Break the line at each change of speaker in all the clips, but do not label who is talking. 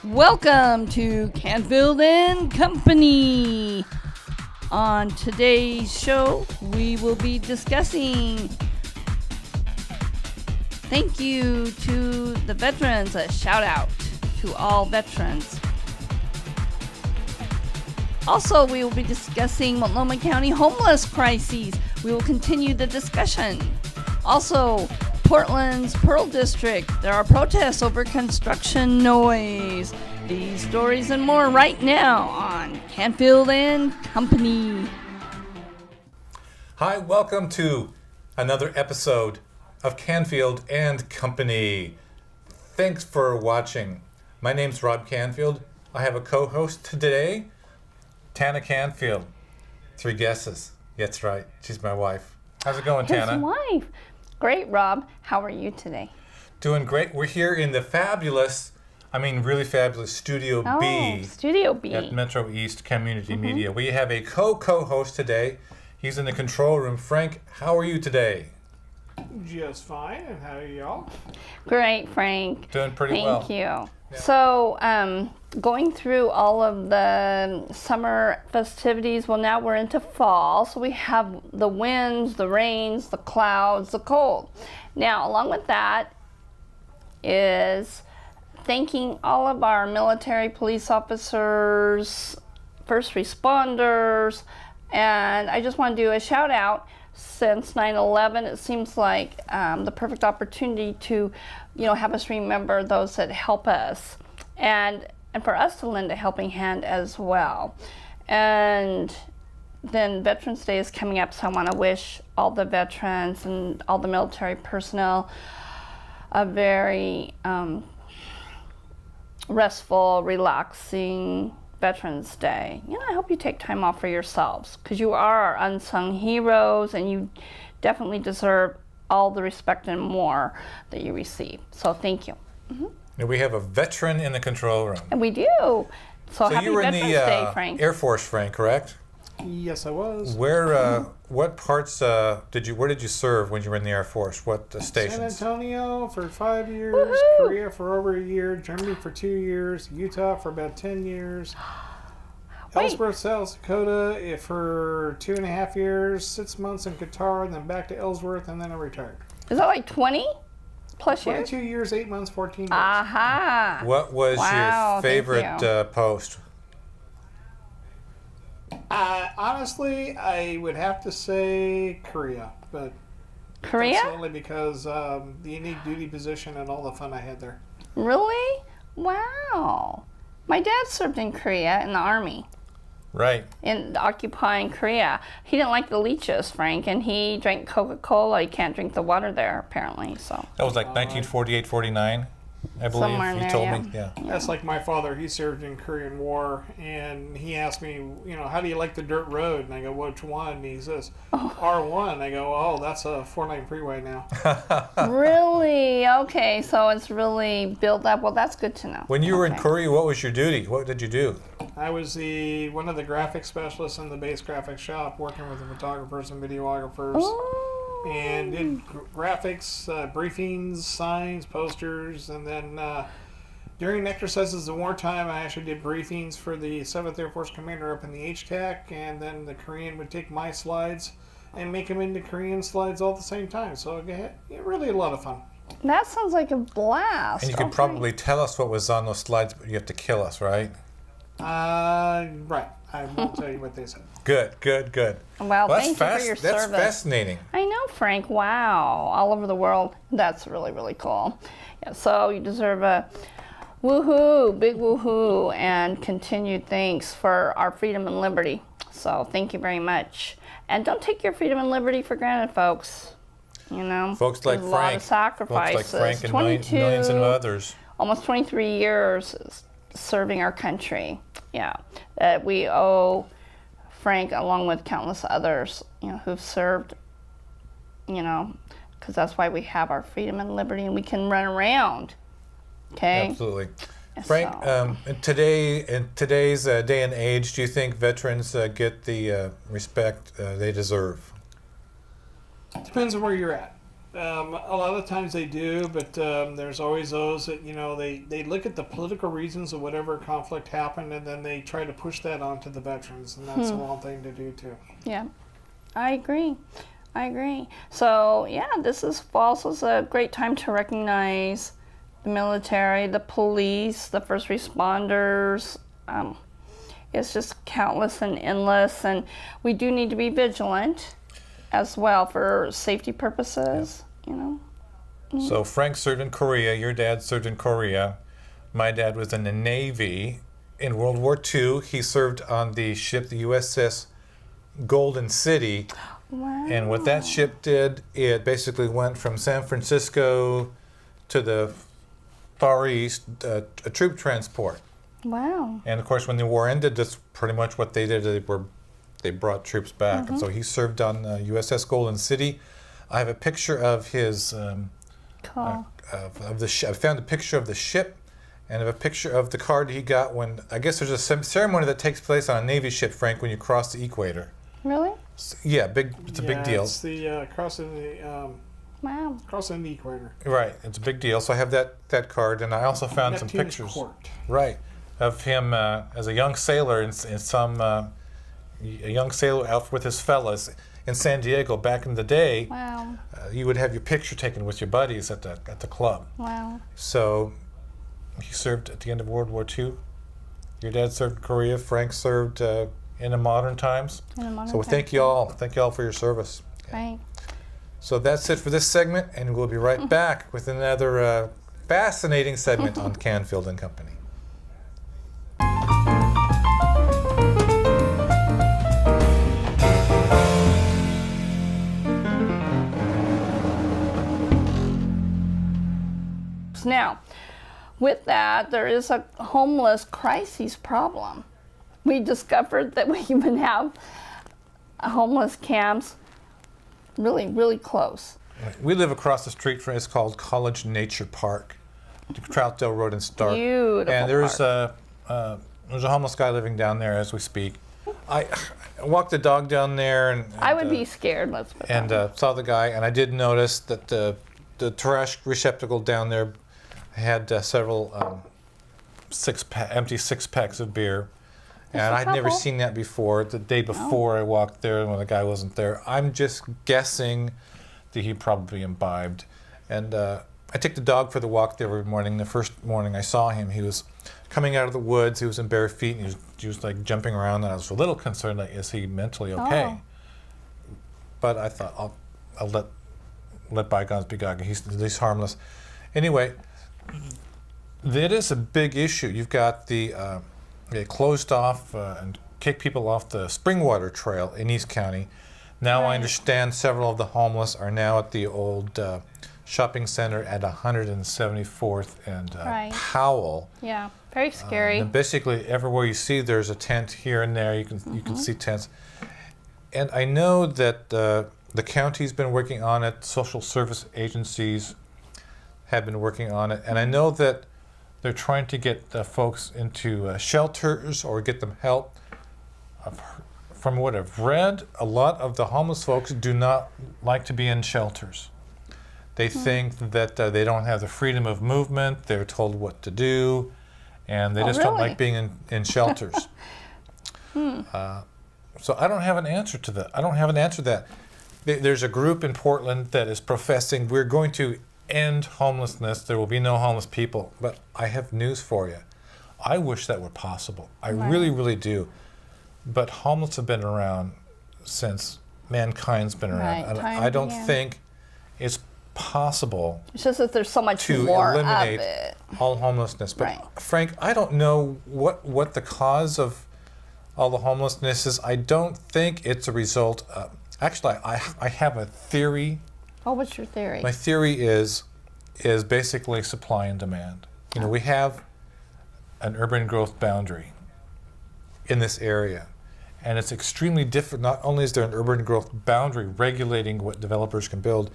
Welcome to Canfield and Company. On today's show, we will be discussing thank you to the veterans, a shout out to all veterans. Also, we will be discussing Multnomah County homeless crises. We will continue the discussion. Also, Portland's Pearl District. There are protests over construction noise. These stories and more right now on Canfield and Company.
Hi, welcome to another episode of Canfield and Company. Thanks for watching. My name's Rob Canfield. I have a co-host today, Tana Canfield. 3 guesses. That's right. She's my wife. How's it going, Tana?
His wife. Great, Rob. How are you today?
Doing great. We're here in the really fabulous Studio B.
Studio B.
At Metro East Community Media. We have a co-host today. He's in the control room. Frank, how are you today?
Just fine. And how are y'all?
Great, Frank.
Doing pretty well.
Thank you. Yeah. So, going through all of the summer festivities, well, now we're into fall. So we have the winds, the rains, the clouds, the cold. Now, along with that is thanking all of our military, police officers, first responders, and I just want to do a shout out. Since 9/11, it seems like the perfect opportunity to, have us remember those that help us, and for us to lend a helping hand as well. And then Veterans Day is coming up, so I want to wish all the veterans and all the military personnel a very restful, relaxing Veterans Day. I hope you take time off for yourselves, because you are our unsung heroes and you definitely deserve all the respect and more that you receive. So thank you. Mm-hmm.
And we have a veteran in the control room.
And we do. So happy
you were
Veterans
in the
Day, Frank.
Air Force, Frank, correct?
Yes, I was.
Where, what parts where did you serve when you were in the Air Force? What stations?
San Antonio for 5 years,
Woohoo!
Korea for over a year, Germany for 2 years, Utah for about 10 years, Ellsworth, South Dakota for 2.5 years, 6 months in Qatar, and then back to Ellsworth, and then I retired.
Is that like 20 plus years?
22 years, 8 months, 14 days.
Aha.
What was your favorite post?
Honestly, I would have to say Korea, but
Korea?
that's only because the unique duty position and all the fun I had there.
Really? Wow. My dad served in Korea in the Army.
Right.
In occupying Korea. He didn't like the leeches, Frank, and he drank Coca-Cola. He can't drink the water there, apparently. So
That was like 1948, 49, I believe.
Somewhere in
You
there,
told
yeah.
me. Yeah.
That's like my father. He served in Korean War, and he asked me, how do you like the dirt road? And I go, which one? And he says, R1. I go, oh, that's a 4-lane freeway now.
Really? Okay, so it's really built up. Well, that's good to know.
When you were in Korea, what was your duty? What did you do?
I was one of the graphic specialists in the base graphics shop, working with the photographers and videographers.
Oh.
And did graphics, briefings, signs, posters, and then during exercises in wartime, I actually did briefings for the 7th Air Force Commander up in the HTAC, and then the Korean would take my slides and make them into Korean slides all at the same time. So really a lot of fun.
That sounds like a blast.
And you could probably tell us what was on those slides, but you have to kill us, right?
Right. I won't tell you what they said.
Good.
Well, thank you for your
That's
service.
fascinating.
I know, Frank. Wow. All over the world. That's really, really cool. Yeah, so you deserve a woohoo, big woohoo, and continued thanks for our freedom and liberty. So thank you very much. And don't take your freedom and liberty for granted, folks.
Folks like
there's
Frank.
a lot of sacrifices.
Folks like Frank and millions of others.
Almost 23 years serving our country. Yeah. That we owe Frank, along with countless others, who've served, because that's why we have our freedom and liberty and we can run around. Okay?
Absolutely. Frank, in today's day and age, do you think veterans get the respect they deserve?
Depends on where you're at. A lot of times they do, but there's always those that, they look at the political reasons of whatever conflict happened, and then they try to push that onto the veterans, and that's the wrong thing to do too.
Yeah, I agree. So yeah, this is also a great time to recognize the military, the police, the first responders. It's just countless and endless, and we do need to be vigilant as well for safety purposes,
So Frank served in Korea. Your dad served in Korea. My dad was in the Navy. In World War II, he served on the ship, the USS Golden City.
Wow.
And what that ship did, it basically went from San Francisco to the Far East, a troop transport.
Wow.
And of course, when the war ended, that's pretty much what they did. They brought troops back, and so he served on USS Golden City. I have a picture of his
Cool.
of the ship. I found a picture of the ship, and of a picture of the card he got when I guess there's a ceremony that takes place on a Navy ship, Frank, when you cross the equator.
Really?
Yeah, it's a big deal.
It's the crossing
Wow.
the equator.
Right, it's a big deal. So I have that card, and I also found some
Neptune's
pictures.
Court.
Right, of him as a young sailor in some a young sailor out with his fellas in San Diego back in the day.
Wow.
You would have your picture taken with your buddies at the club.
Wow.
So he served at the end of World War II. Your dad served in Korea. Frank served in the modern times. So thank you all. Thank you all for your service.
Right.
So that's it for this segment, and we'll be right back with another fascinating segment on Canfield and Company.
Now, with that, there is a homeless crisis problem. We discovered that we even have homeless camps really, really close.
We live across the street from it's called College Nature Park, Troutdale Road in Stark.
Beautiful
And there's a homeless guy living down there as we speak. I walked the dog down there, and
I would be scared. Let's put it
and
that way.
saw the guy, and I did notice that the trash receptacle down there had several empty six packs of beer. And
Just a
I'd never
couple?
seen that before. The day before I walked there when the guy wasn't there. I'm just guessing that he probably imbibed. And I took the dog for the walk there every morning. The first morning I saw him, he was coming out of the woods. He was in bare feet, and he was like jumping around. And I was a little concerned, like, is he mentally okay?
Oh.
But I thought, I'll let bygones be bygones. He's harmless. Anyway, that is a big issue. You've got they closed off and kicked people off the Springwater Trail in East County. Now I understand several of the homeless are now at the old shopping center at 174th and Powell.
Yeah, very scary.
And basically everywhere you see there's a tent here and there. You can see tents. And I know that the county's been working on it. Social service agencies have been working on it. And I know that they're trying to get folks into shelters or get them help. From what I've read, a lot of the homeless folks do not like to be in shelters. They think that they don't have the freedom of movement. They're told what to do, and they just don't like being in shelters. So I don't have an answer to that. There's a group in Portland that is professing we're going to end homelessness. There will be no homeless people. But I have news for you. I wish that were possible. I really, really do. But homeless have been around since mankind's been around. And I don't think it's possible
It's just that there's so much
to
more
eliminate
of it.
all homelessness. But Frank, I don't know what the cause of all the homelessness is. I don't think it's a result of... Actually, I have a theory.
Oh, what's your theory?
My theory is basically supply and demand. You know, we have an urban growth boundary in this area, and it's extremely different. Not only is there an urban growth boundary regulating what developers can build,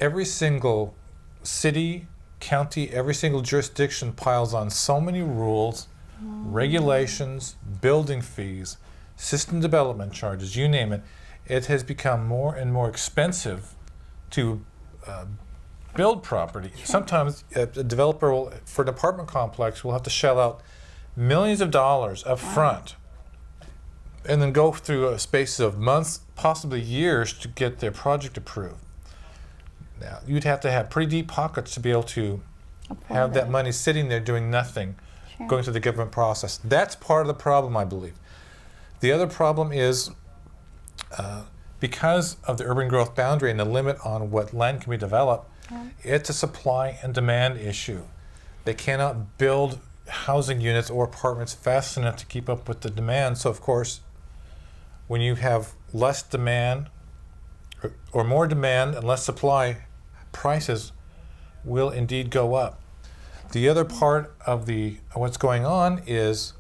every single city, county, every single jurisdiction piles on so many rules, regulations, building fees, system development charges, you name it. It has become more and more expensive to build property. Sometimes a developer will, for an apartment complex, will have to shell out millions of dollars up front and then go through a space of months, possibly years, to get their project approved. Now, you'd have to have pretty deep pockets to be able to have that money sitting there doing nothing, going through the government process. That's part of the problem, I believe. The other problem is because of the urban growth boundary and the limit on what land can be developed, it's a supply and demand issue. They cannot build housing units or apartments fast enough to keep up with the demand. So, of course, when you have less demand or more demand and less supply, prices will indeed go up. The other part of what's going on is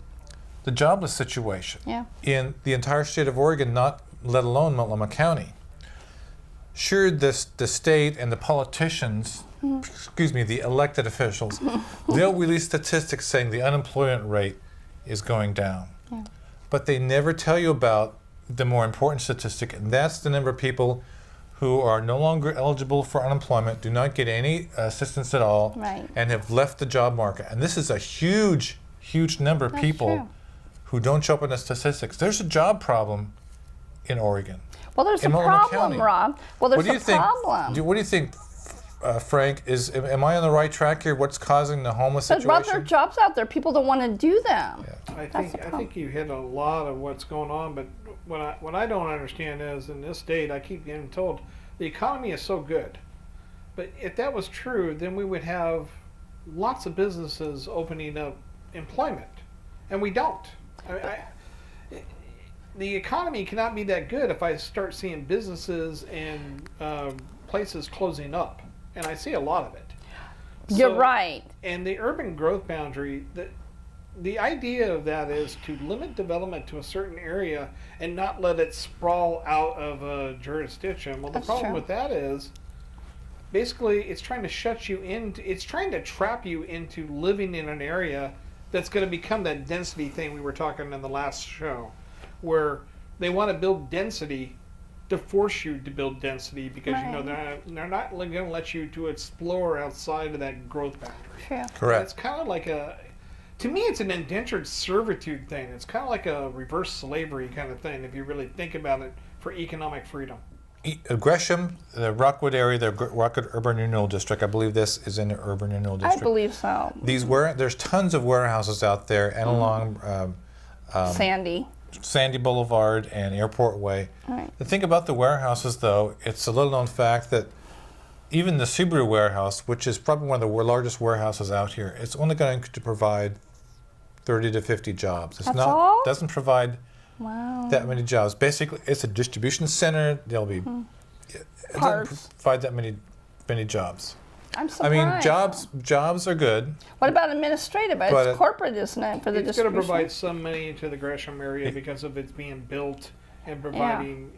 the jobless situation in the entire state of Oregon, not let alone Multnomah County. Sure, the state and the politicians, the elected officials, they'll release statistics saying the unemployment rate is going down. But they never tell you about the more important statistic, and that's the number of people who are no longer eligible for unemployment, do not get any assistance at all, and have left the job market. And this is a huge, huge number of people who don't show up in the statistics. There's a job problem in Oregon.
Well, there's a problem, Rob. Well, there's a problem.
What do you think, Frank? Am I on the right track here? What's causing the homeless situation?
Rob, there are jobs out there. People don't want to do them.
I think you hit a lot of what's going on, but what I don't understand is in this state, I keep getting told the economy is so good. But if that was true, then we would have lots of businesses opening up employment, and we don't. The economy cannot be that good if I start seeing businesses and places closing up, and I see a lot of it.
You're right.
And the urban growth boundary, the idea of that is to limit development to a certain area and not let it sprawl out of a jurisdiction. Well, the problem with that is basically it's trying to shut you into, it's trying to trap you into living in an area that's going to become that density thing we were talking in the last show, where they want to build density to force you to build density because you know they're not going to let you to explore outside of that growth boundary.
Correct.
It's kind of like to me, it's an indentured servitude thing. It's kind of like a reverse slavery kind of thing if you really think about it for economic freedom.
Gresham, the Rockwood area, the Rockwood Urban Renewal District, I believe this is in the Urban Renewal District.
I believe so.
There's tons of warehouses out there and along Sandy Boulevard and Airport Way. The thing about the warehouses, though, it's a little known fact that even the Subaru warehouse, which is probably one of the largest warehouses out here, it's only going to provide 30 to 50 jobs.
That's all?
Doesn't provide that many jobs. Basically, it's a distribution center. There'll be it doesn't provide that many jobs.
I'm surprised.
I mean, jobs are good.
What about administrative? It's corporate, isn't it, for the distribution?
It's going to provide some money to the Gresham area because of its being built and providing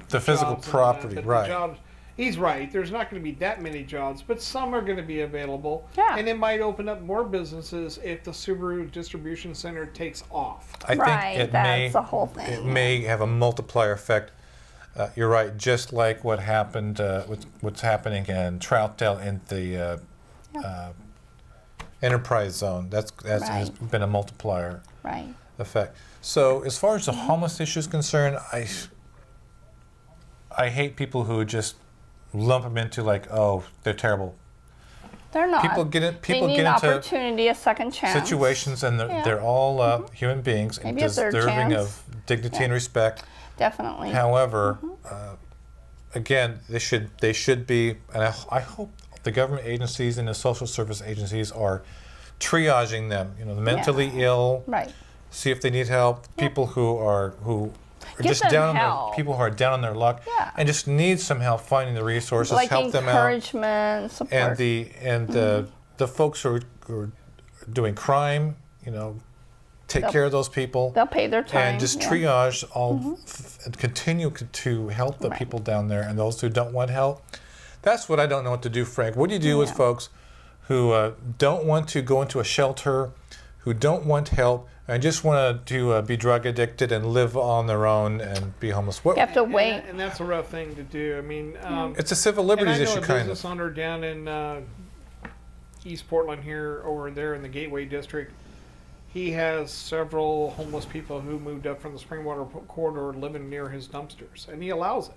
the physical property, right?
Jobs, he's right. There's not going to be that many jobs, but some are going to be available. And it might open up more businesses if the Subaru distribution center takes off.
I think
that's the whole thing.
It may have a multiplier effect. You're right. Just like what happened with what's happening in Troutdale in the enterprise zone. That has been a multiplier effect. So as far as the homeless issue is concerned, I hate people who just lump them into like, oh, they're terrible.
They're not.
People get into
opportunity, a second chance.
Situations, and they're all human beings and deserving of dignity and respect.
Definitely.
However, again, they should be, and I hope the government agencies and the social service agencies are triaging them. You know, the mentally ill. See if they need help. People who are just down on people who are down on their luck and just need some help finding the resources,
like
help them out.
Encouragement, support.
And the folks who are doing crime, you know, take care of those people.
They'll pay their time.
And just triage all and continue to help the people down there and those who don't want help. That's what I don't know what to do, Frank. What do you do with folks who don't want to go into a shelter, who don't want help, and just want to be drug addicted and live on their own and be homeless. What?
You have to wait.
And that's a rough thing to do. I mean,
It's a civil liberties
and I know
issue,
a
kind
business
of.
owner down in East Portland here, over there in the Gateway District. He has several homeless people who moved up from the Springwater corridor living near his dumpsters, and he allows it.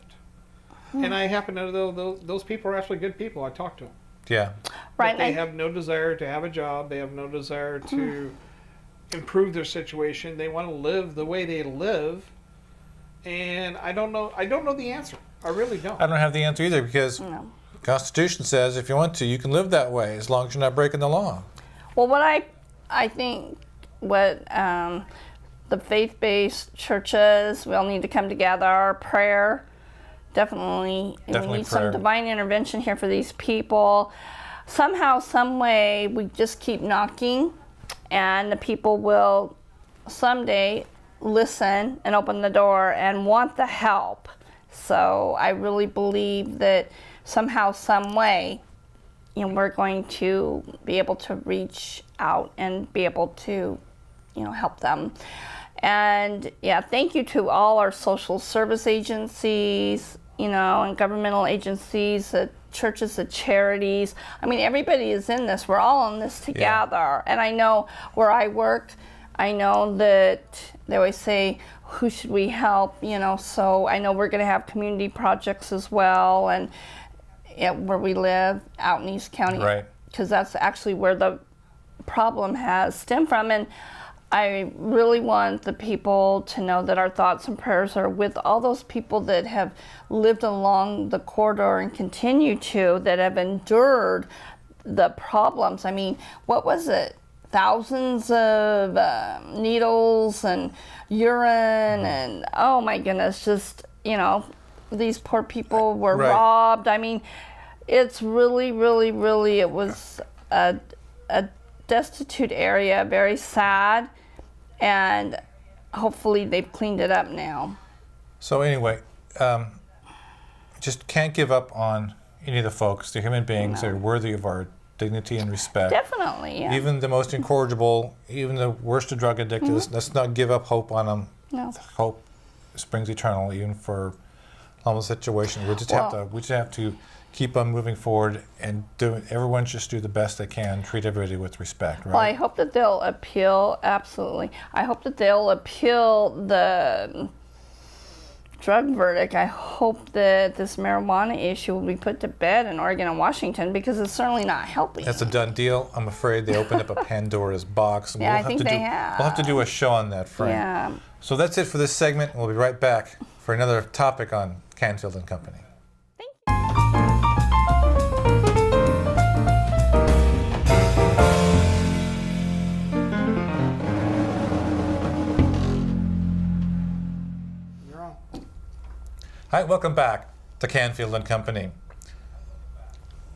And I happen to know those people are actually good people. I talked to them.
Yeah.
Right.
But they have no desire to have a job. They have no desire to improve their situation. They want to live the way they live. And I don't know the answer. I really don't.
I don't have the answer either because the Constitution says if you want to, you can live that way as long as you're not breaking the law.
Well, what I think what the faith-based churches, we all need to come together, prayer, definitely we
Definitely
need
prayer.
some divine intervention here for these people. Somehow, some way, we just keep knocking, and the people will someday listen and open the door and want the help. So I really believe that somehow, some way, we're going to be able to reach out and be able to, help them. And thank you to all our social service agencies, and governmental agencies, the churches, the charities. I mean, everybody is in this. We're all in this together. And I know where I work, I know that they always say, who should we help? So I know we're going to have community projects as well, and where we live out in East County.
Right.
Because that's actually where the problem has stemmed from. And I really want the people to know that our thoughts and prayers are with all those people that have lived along the corridor and continue to, that have endured the problems. I mean, what was it? Thousands of needles and urine and, oh my goodness, just, these poor people were robbed. I mean, it's really, really, really, it was a destitute area, very sad, and hopefully they've cleaned it up now.
So anyway, just can't give up on any of the folks. They're human beings. They're worthy of our dignity and respect.
Definitely, yeah.
Even the most incorrigible, even the worst of drug addicts, let's not give up hope on them.
No.
Hope springs eternal, even for homeless situation. We just have to keep on moving forward and everyone just do the best they can, treat everybody with respect, right?
Well, I hope that they'll appeal, absolutely. I hope that they'll appeal the drug verdict. I hope that this marijuana issue will be put to bed in Oregon and Washington, because it's certainly not helping.
That's a done deal. I'm afraid they opened up a Pandora's box.
Yeah, I think they have.
We'll have to do a show on that, Frank.
Yeah.
So that's it for this segment. We'll be right back for another topic on Canfield and Company. Hi, welcome back to Canfield and Company.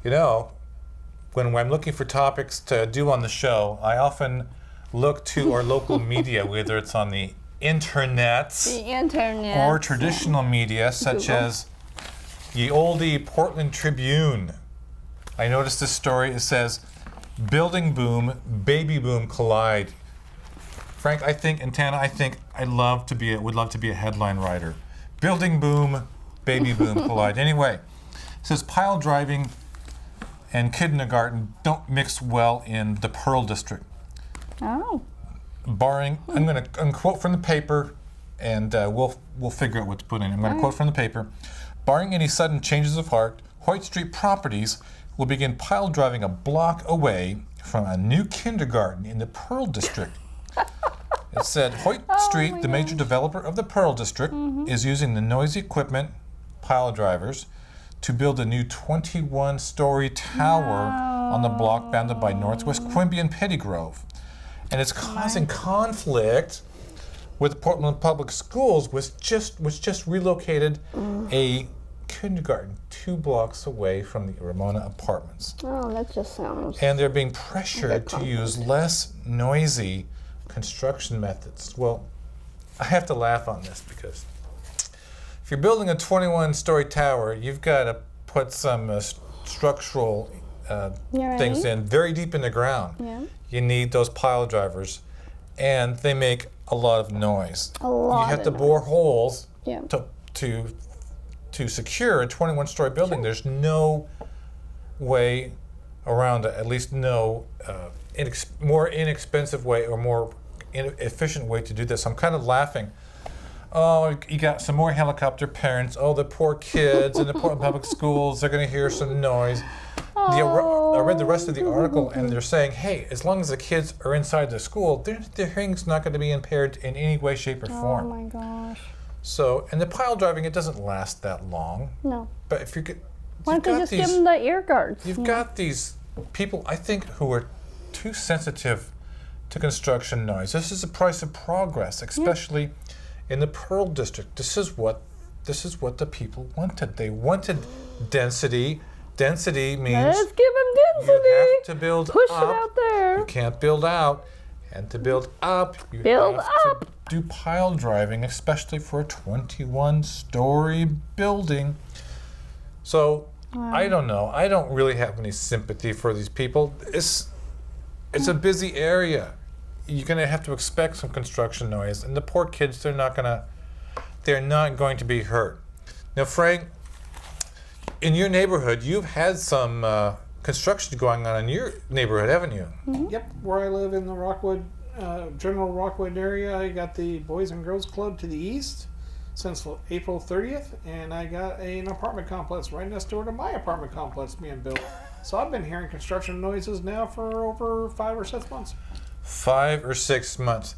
When I'm looking for topics to do on the show, I often look to our local media, whether it's on the internet or traditional media, such as the oldie Portland Tribune. I noticed this story. It says, "Building boom, baby boom collide." Frank, and Tana, would love to be a headline writer. Building boom, baby boom collide. Anyway, it says pile driving and kindergarten don't mix well in the Pearl District.
Oh.
Barring, I'm going to quote from the paper, and we'll figure out what to put in. I'm going to quote from the paper. Barring any sudden changes of heart, Hoyt Street Properties will begin pile driving a block away from a new kindergarten in the Pearl District. It said, Hoyt Street, the major developer of the Pearl District, is using the noisy equipment, pile drivers, to build a new 21-story tower on the block bounded by Northwest Quimby and Pettygrove. And it's causing conflict with the Portland Public Schools, which just relocated a kindergarten 2 blocks away from the Ramona Apartments.
Oh, that just sounds...
And they're being pressured to use less noisy construction methods. Well, I have to laugh on this because if you're building a 21-story tower, you've got to put some structural things in very deep in the ground.
Yeah.
You need those pile drivers. and they make a lot of noise.
A lot
You have
of
to bore holes
Yeah.
to secure a 21-story building. There's no way around it, at least no more inexpensive way or more efficient way to do this. I'm kind of laughing. Oh, you got some more helicopter parents. Oh, the poor kids in the Portland Public Schools, they're going to hear some noise. I read the rest of the article, and they're saying, hey, as long as the kids are inside the school, their hearing's not going to be impaired in any way, shape, or form.
Oh my gosh.
So, and the pile driving, it doesn't last that long.
No.
But if you get,
Why don't they just give them the ear guards?
You've got these people, I think, who are too sensitive to construction noise. This is the price of progress, especially in the Pearl District. This is what the people wanted. They wanted density. Density means
Let's give them density.
you have to build
Push
up.
it out there.
You can't build out. And to build up, you
Build
have
up.
to do pile driving, especially for a 21-story building. So, I don't know. I don't really have any sympathy for these people. It's a busy area. You're going to have to expect some construction noise. And the poor kids, they're not going to be hurt. Now, Frank, in your neighborhood, you've had some construction going on in your neighborhood, haven't you?
Yep, where I live in the Rockwood, general Rockwood area, I got the Boys and Girls Club to the east since April 30th, and I got an apartment complex right next door to my apartment complex being built. So I've been hearing construction noises now for over 5 or 6 months.
5 or 6 months.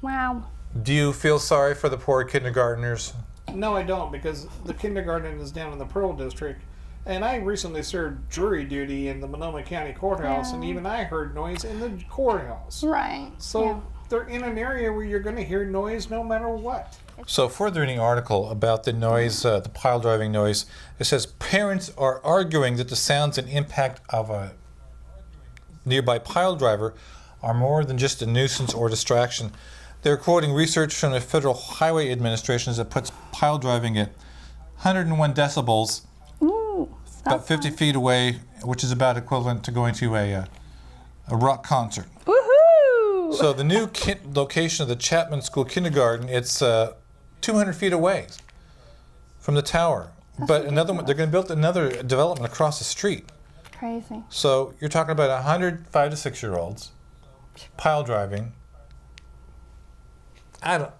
Wow.
Do you feel sorry for the poor kindergartners?
No, I don't, because the kindergarten is down in the Pearl District, and I recently served jury duty in the Multnomah County Courthouse, and even I heard noise in the courthouse.
Right.
So they're in an area where you're going to hear noise no matter what.
So further in the article about the noise, the pile driving noise, it says parents are arguing that the sounds and impact of a nearby pile driver are more than just a nuisance or distraction. They're quoting research from the Federal Highway Administration that puts pile driving at 101 decibels, about 50 feet away, which is about equivalent to going to a rock concert.
Woohoo!
So the new location of the Chapman School Kindergarten, it's 200 feet away from the tower. But another one, they're going to build another development across the street.
Crazy.
So you're talking about 100 5 to 6-year-olds pile driving. I don't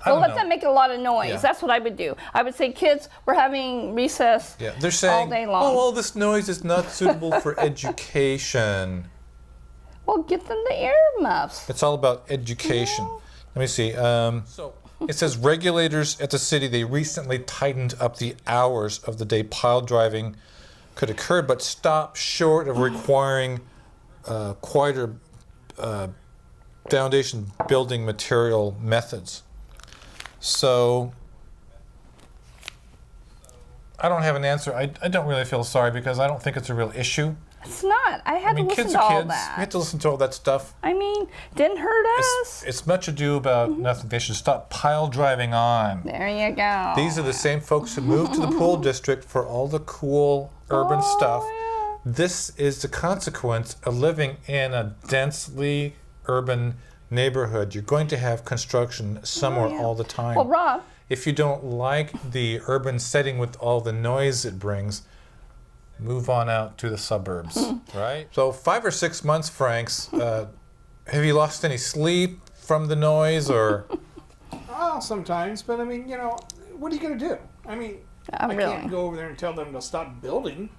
Well, let
know.
them make a lot of noise.
Yeah.
That's what I would do. I would say, kids, we're having recess
Yeah, they're saying,
all day long.
oh, well, this noise is not suitable for education.
Well, get them the ear muffs.
It's all about education. Let me see. So it says regulators at the city, they recently tightened up the hours of the day pile driving could occur, but stopped short of requiring quieter foundation building material methods. So I don't have an answer. I don't really feel sorry because I don't think it's a real issue.
It's not. I had
I mean,
to listen
kids
to
are
all
kids.
that.
We have to listen to all that stuff.
I mean, didn't hurt us.
It's much ado about nothing. They should stop pile driving on.
There you go.
These are the same folks who moved to the Pool District for all the cool urban stuff.
Yeah.
This is the consequence of living in a densely urban neighborhood. You're going to have construction somewhere all the time.
Well, Rob.
If you don't like the urban setting with all the noise it brings, move on out to the suburbs, right? So 5 or 6 months, Franks. Have you lost any sleep from the noise, or?
Oh, sometimes, but I mean, you know, what are you going to do? I mean, I
Really.
can't go over there and tell them to stop building.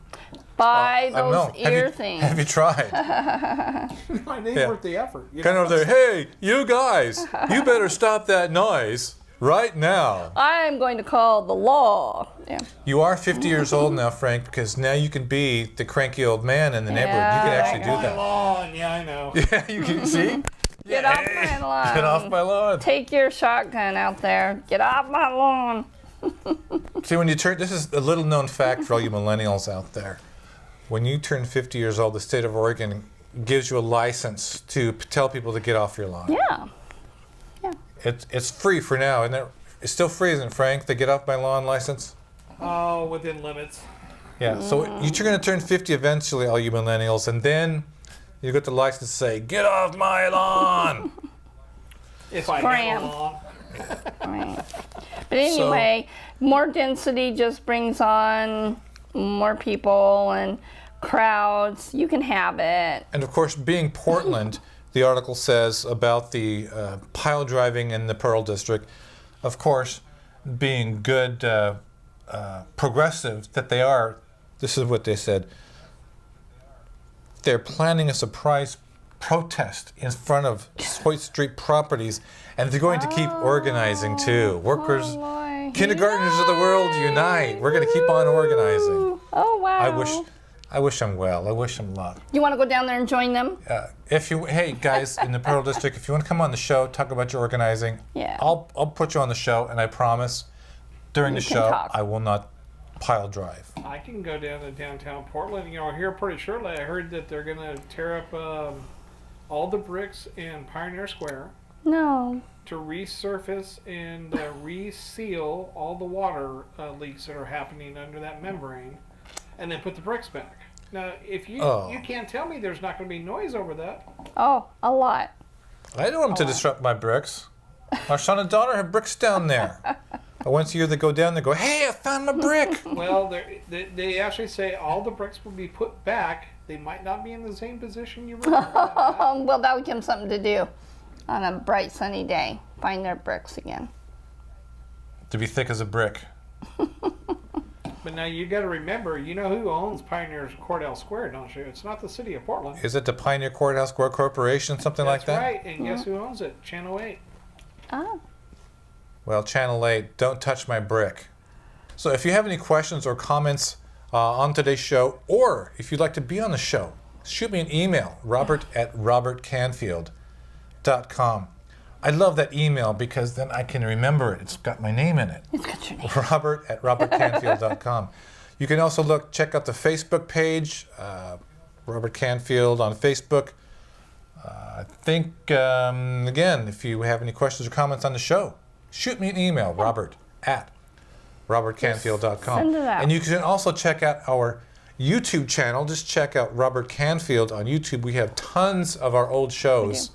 Buy
I don't
those
know.
ear things.
Have you tried?
It ain't
Yeah.
worth the effort. You
Kind
know?
of over there, hey, you guys, you better stop that noise right now.
I'm going to call the law. Yeah.
You are 50 years old now, Frank, because now you can be the cranky old man in the neighborhood. You can actually do
My
that.
lawn, yeah, I know.
Yeah, you can see.
Get off my lawn.
Get off my lawn.
Take your shotgun out there. Get off my lawn.
See, when you turn, this is a little known fact for all you millennials out there. When you turn 50 years old, the state of Oregon gives you a license to tell people to get off your lawn.
Yeah. Yeah.
It's free for now, and it's still free, isn't it, Frank? The get off my lawn license.
Oh, within limits.
Yeah. So you're going to turn 50 eventually, all you millennials, and then You get the license to say, "Get off my lawn."
If I
Scram.
have a lawn.
Right. But anyway, more density just brings on more people and crowds. You can have it.
And of course, being Portland, the article says about the pile driving in the Pearl District. Of course, being good progressive that they are, this is what they said. They're planning a surprise protest in front of Hoyt Street properties, and they're going to keep organizing too. Workers,
Lord.
kindergartners of the world, unite! We're going to keep on organizing.
Oh, wow.
I wish them well. I wish them luck.
You want to go down there and join them?
Hey guys in the Pearl District, if you want to come on the show, talk about your organizing.
Yeah.
I'll put you on the show, and I promise, during the
can
show,
talk.
I will not pile drive.
I can go down to downtown Portland. You know, here pretty shortly, I heard that they're going to tear up all the bricks in Pioneer Square
No.
to resurface and reseal all the water leaks that are happening under that membrane, and then put the bricks back. Now, if you you can't tell me there's not going to be noise over that.
Oh, a lot.
I don't want them to disrupt my bricks. Our son and daughter have bricks down there. Once a year they go down there and go, "Hey, I found my brick."
Well, they actually say all the bricks will be put back. They might not be in the same position you remember.
Well, that would give them something to do on a bright sunny day. Find their bricks again.
To be thick as a brick.
But now you got to remember, you know who owns Pioneer Courthouse Square, don't you? It's not the city of Portland.
Is it the Pioneer Courthouse Square Corporation, something like that?
That's right. And guess who owns it? Channel 8.
Oh.
Well, Channel 8, don't touch my brick. So if you have any questions or comments on today's show, or if you'd like to be on the show, shoot me an email, robert@robertcanfield.com. I love that email because then I can remember it. It's got my name in it.
It's got your name.
robert@robertcanfield.com. You can also check out the Facebook page, Robert Canfield on Facebook. I think, again, if you have any questions or comments on the show, shoot me an email, robert@robertcanfield.com.
Send it out.
And you can also check out our YouTube channel. Just check out Robert Canfield on YouTube. We have tons of our old shows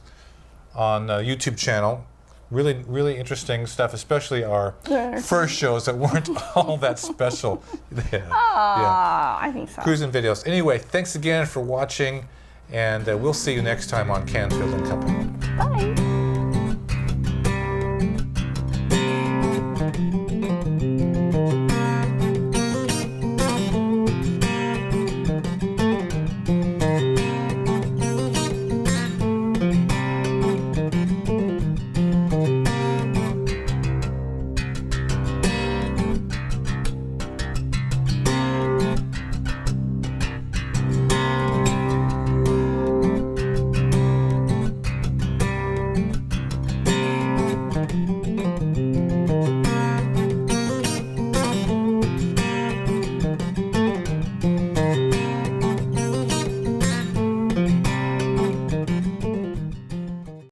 on the YouTube channel. Really, really interesting stuff, especially our first shows that weren't all that special.
I think so.
Cruising videos. Anyway, thanks again for watching, and we'll see you next time on Canfield and Company.
Bye.